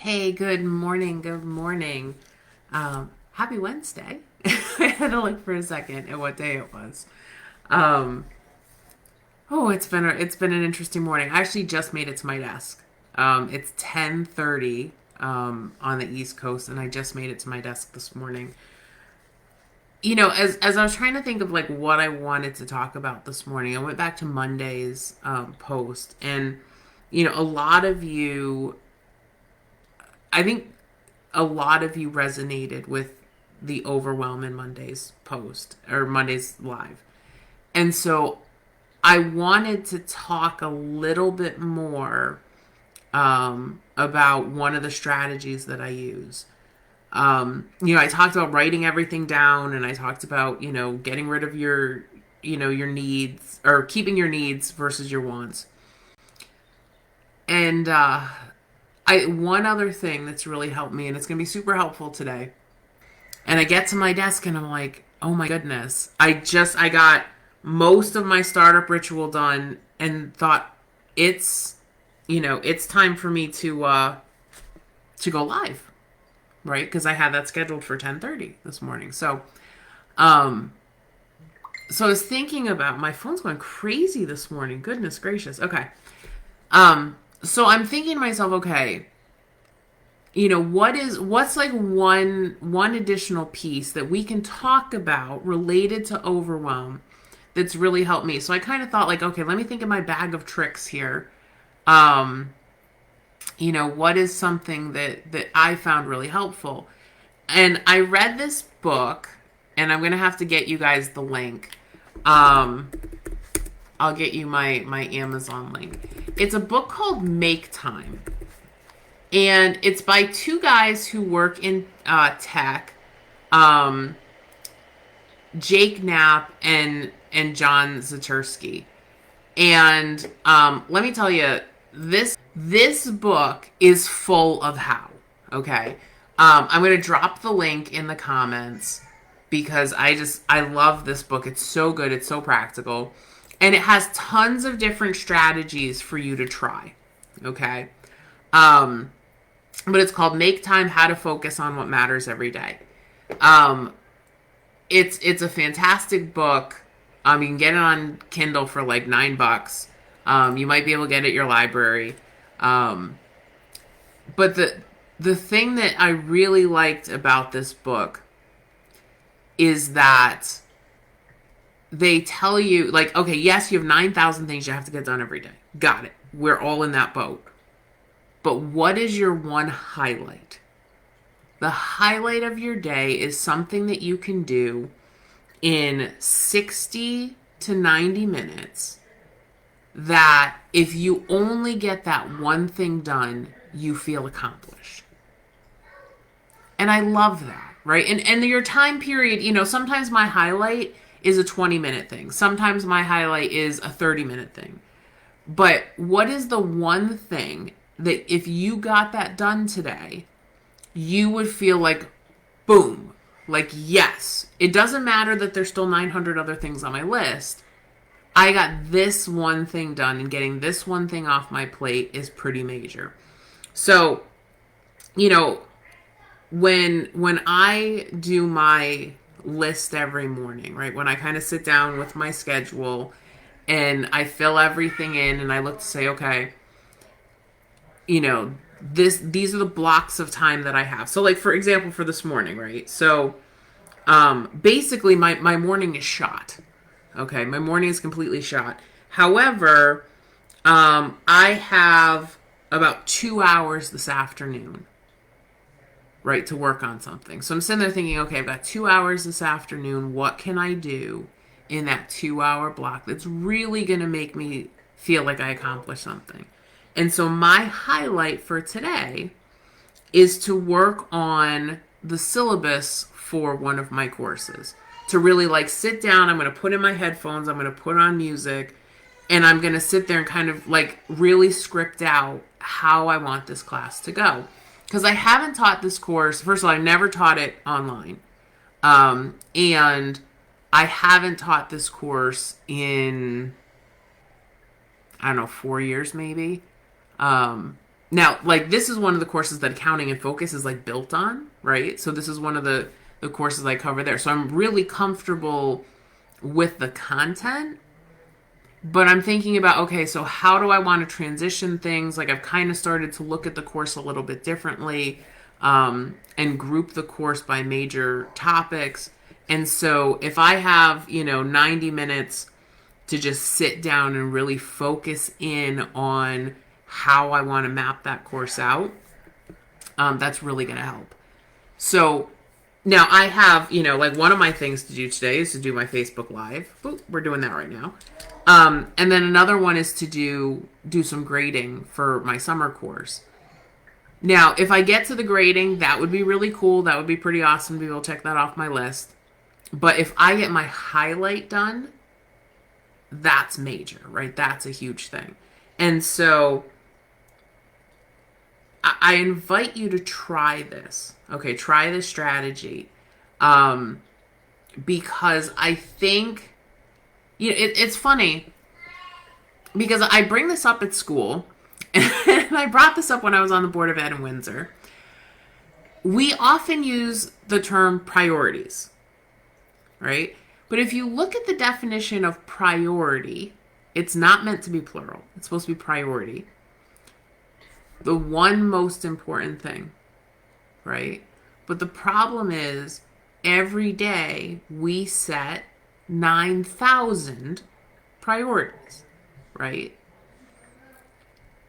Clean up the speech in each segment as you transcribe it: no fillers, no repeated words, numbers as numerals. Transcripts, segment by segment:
Hey, good morning. Good morning. Happy Wednesday. I had to look for a second at what day it was. Um, oh, it's been an interesting morning. I actually just made it to my desk. It's 10:30 on the East Coast, and I just made it to my desk this morning. As I was trying to think of like what I wanted to talk about this morning, I went back to Monday's post, and a lot of you, I think a lot of you resonated with the overwhelm in Monday's post or Monday's live. And so I wanted to talk a little bit more about one of the strategies that I use. I talked about writing everything down, and I talked about, getting rid of your needs, or keeping your needs versus your wants. And one other thing that's really helped me, and it's going to be super helpful today. And I get to my desk and I'm like, oh my goodness. I got most of my startup ritual done and thought it's time for me to go live, right? Because I had that scheduled for 10:30 this morning. Um so I was thinking about, my phone's going crazy this morning. Goodness gracious. Okay. So I'm thinking to myself, okay, what's like one additional piece that we can talk about related to overwhelm that's really helped me. So I kind of thought, like, okay, let me think of my bag of tricks here. um what is something that I found really helpful. And I read this book, and I'm gonna have to get you guys the link. um I'll get you my Amazon link. It's a book called Make Time, and it's by two guys who work in tech, um, Jake Knapp and John Zatursky. And let me tell you, this book is full of how. Okay, I'm gonna drop the link in the comments because I love this book. It's so good. It's so practical, and it has tons of different strategies for you to try. Okay. Um, but it's called Make Time: How to Focus on What Matters Every Day. Um, it's a fantastic book. You can get it on Kindle for like $9. You might be able to get it at your library. Um, but the thing that I really liked about this book is that they tell you, like, okay, yes, you have 9,000 things you have to get done every day. Got it. We're all in that boat. But what is your one highlight? The highlight of your day is something that you can do in 60 to 90 minutes, that if you only get that one thing done, you feel accomplished. And I love that, right? And your time period, sometimes my highlight is a 20-minute thing. Sometimes my highlight is a 30-minute thing. But what is the one thing that if you got that done today, you would feel like, boom, like, yes, it doesn't matter that there's still 900 other things on my list. I got this one thing done, and getting this one thing off my plate is pretty major. So, when I do my list every morning, right? When I kind of sit down with my schedule and I fill everything in, and I look to say, okay, these are the blocks of time that I have. So, like, for example, for this morning, right? So basically my morning is shot. Okay, my morning is completely shot. However, I have about 2 hours this afternoon, right, to work on something. So I'm sitting there thinking, okay, I've got 2 hours this afternoon. What can I do in that 2 hour block that's really going to make me feel like I accomplished something? And so my highlight for today is to work on the syllabus for one of my courses. To really, like, sit down, I'm going to put in my headphones, I'm going to put on music, and I'm going to sit there and kind of like really script out how I want this class to go. Because I haven't taught this course. First of all, I never taught it online. And I haven't taught this course in, I don't know, 4 years maybe. Now, like, this is one of the courses that Accounting and Focus is like built on, right? So this is one of the courses I cover there. So I'm really comfortable with the content, but I'm thinking about, okay, so how do I want to transition things? Like, I've kind of started to look at the course a little bit differently, and group the course by major topics. And so if I have, 90 minutes to just sit down and really focus in on how I want to map that course out, that's really going to help. So now I have, like, one of my things to do today is to do my Facebook Live. Boop, we're doing that right now. And then another one is to do some grading for my summer course. Now, if I get to the grading, that would be really cool. That would be pretty awesome to be able to check that off my list. But if I get my highlight done, that's major, right? That's a huge thing. And so I invite you to try this. Okay, try this strategy. Because I think, it's funny because I bring this up at school, and I brought this up when I was on the Board of Ed in Windsor. We often use the term priorities, right? But if you look at the definition of priority, it's not meant to be plural. It's supposed to be priority. The one most important thing, right? But the problem is every day we set 9,000 priorities, right?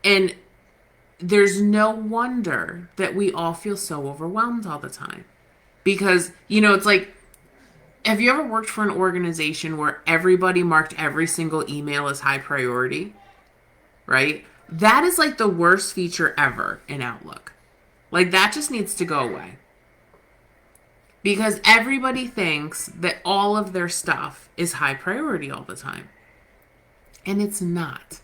And there's no wonder that we all feel so overwhelmed all the time. Because, it's like, have you ever worked for an organization where everybody marked every single email as high priority? Right? That is like the worst feature ever in Outlook. Like, that just needs to go away. Because everybody thinks that all of their stuff is high priority all the time. And it's not.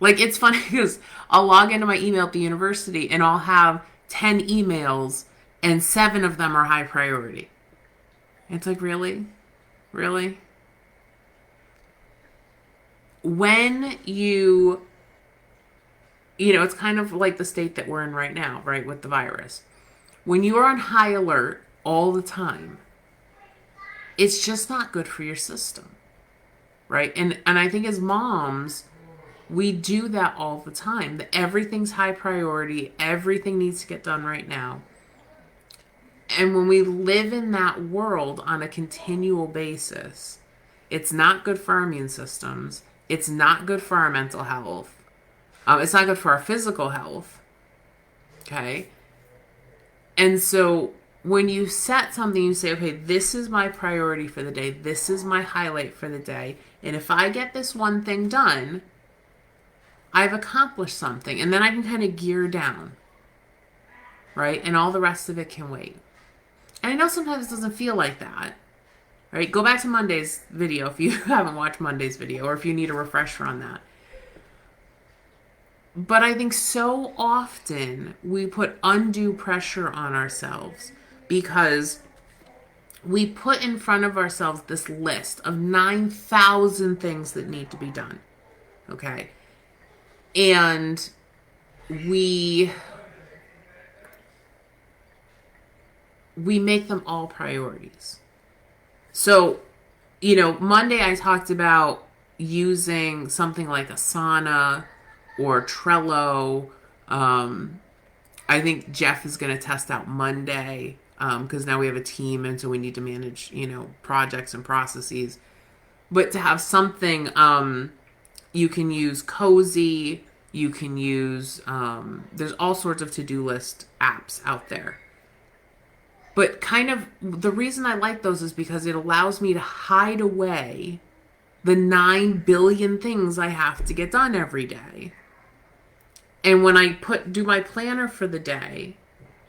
Like, it's funny because I'll log into my email at the university and I'll have 10 emails and 7 of them are high priority. It's like, really? Really? When it's kind of like the state that we're in right now, right, with the virus. When you are on high alert all the time, it's just not good for your system, right? And I think as moms, we do that all the time. That everything's high priority. Everything needs to get done right now. And when we live in that world on a continual basis, it's not good for our immune systems. It's not good for our mental health. It's not good for our physical health. Okay? And so when you set something, you say, okay, this is my priority for the day. This is my highlight for the day. And if I get this one thing done, I've accomplished something. And then I can kind of gear down. Right? And all the rest of it can wait. And I know sometimes it doesn't feel like that. Right? Go back to Monday's video if you haven't watched Monday's video, or if you need a refresher on that. But I think so often we put undue pressure on ourselves because we put in front of ourselves this list of 9,000 things that need to be done. Okay? And we make them all priorities. So, Monday I talked about using something like Asana or Trello. I think Jeff is going to test out Monday because now we have a team, and so we need to manage, projects and processes. But to have something, you can use Cozy. You can use, there's all sorts of to-do list apps out there. But kind of the reason I like those is because it allows me to hide away the 9 billion things I have to get done every day. And when I do my planner for the day,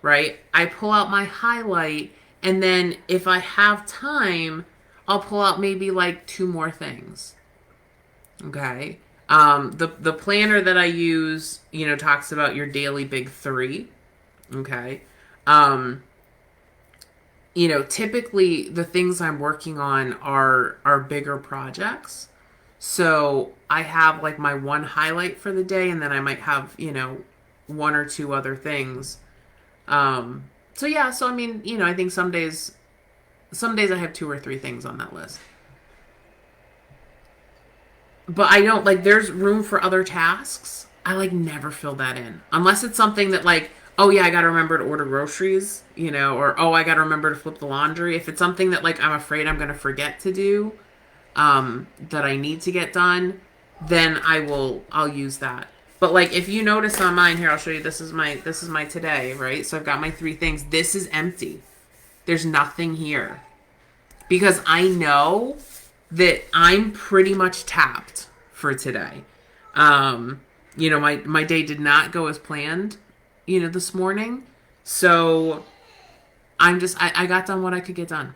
right, I pull out my highlight, and then if I have time, I'll pull out maybe like 2 more things. Okay. The planner that I use, talks about your daily big 3. Okay. Typically the things I'm working on are bigger projects. So I have like my one highlight for the day, and then I might have, one or two other things. So yeah, so I mean, I think some days I have two or three things on that list. But I don't like there's room for other tasks. I like never fill that in. Unless it's something that like, oh yeah, I got to remember to order groceries, or oh, I got to remember to flip the laundry. If it's something that like I'm afraid I'm going to forget to do, that I need to get done, then I'll use that. But like if you notice on mine here, I'll show you this is my today, right? So I've got my three things. This is empty. There's nothing here. Because I know that I'm pretty much tapped for today. My day did not go as planned, this morning. So I got done what I could get done.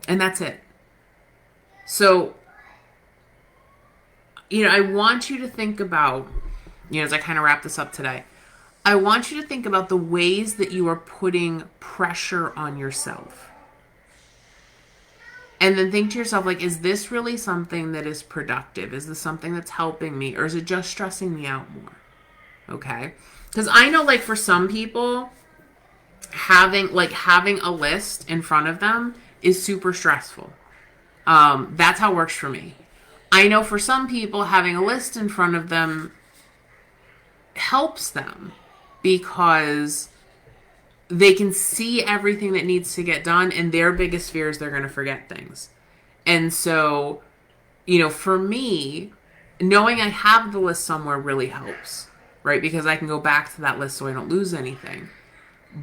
And that's it. So, I want you to think about, as I kind of wrap this up today, I want you to think about the ways that you are putting pressure on yourself. And then think to yourself, like, is this really something that is productive? Is this something that's helping me? Or is it just stressing me out more? Okay? Because I know, like, for some people, having a list in front of them is super stressful. That's how it works for me. I know for some people, having a list in front of them helps them because they can see everything that needs to get done, and their biggest fear is they're going to forget things. And so, for me, knowing I have the list somewhere really helps, right? Because I can go back to that list so I don't lose anything.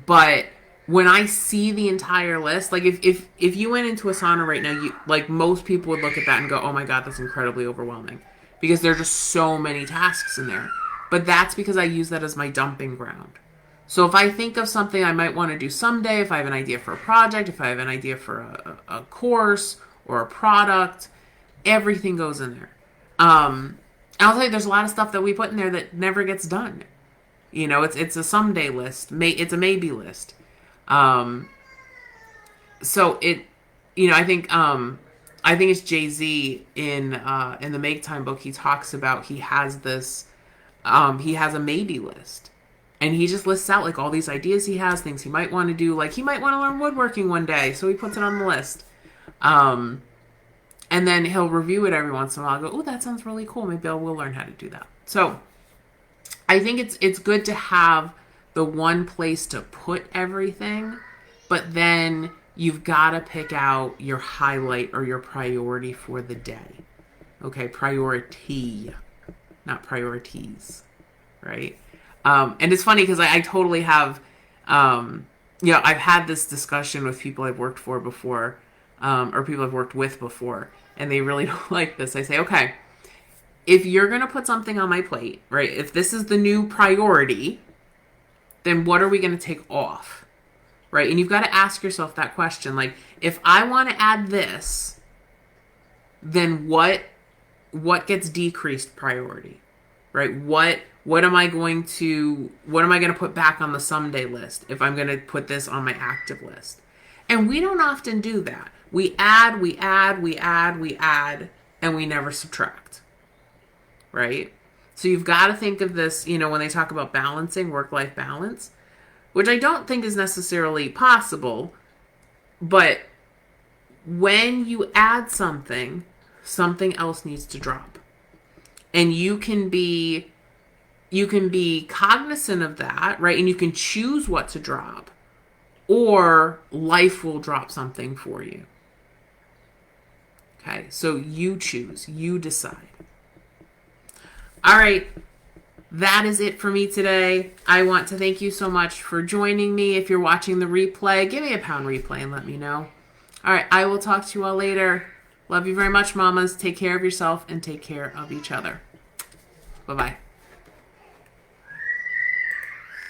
But when I see the entire list, like if you went into Asana right now, like most people would look at that and go, oh my God, that's incredibly overwhelming because there are just so many tasks in there. But that's because I use that as my dumping ground. So if I think of something I might want to do someday, if I have an idea for a project, if I have an idea for a course or a product, everything goes in there. I'll tell you, there's a lot of stuff that we put in there that never gets done. It's a someday list. It's a maybe list. So I think it's Jay-Z in the Make Time book. He talks about he has a maybe list. And he just lists out like all these ideas he has, things he might want to do. Like he might want to learn woodworking one day, so he puts it on the list. And then he'll review it every once in a while. I'll go, oh, that sounds really cool. Maybe I will learn how to do that. So I think it's good to have the one place to put everything, but then you've got to pick out your highlight or your priority for the day. Okay, priority, not priorities, right? And it's funny because I totally have, I've had this discussion with people I've worked for before, or people I've worked with before, and they really don't like this. I say, okay, if you're going to put something on my plate, right, if this is the new priority, then what are we going to take off, right? And you've got to ask yourself that question. Like, if I want to add this, then what gets decreased priority, right? What am I going to put back on the someday list if I'm going to put this on my active list? And we don't often do that. We add, and we never subtract, right? So you've got to think of this, when they talk about balancing, work-life balance, which I don't think is necessarily possible, but when you add something else needs to drop. And you can be cognizant of that, right? And you can choose what to drop, or life will drop something for you. Okay, so you choose, you decide. All right, that is it for me today. I want to thank you so much for joining me. If you're watching the replay, give me a pound replay and let me know. All right, I will talk to you all later. Love you very much, mamas. Take care of yourself and take care of each other. Bye-bye.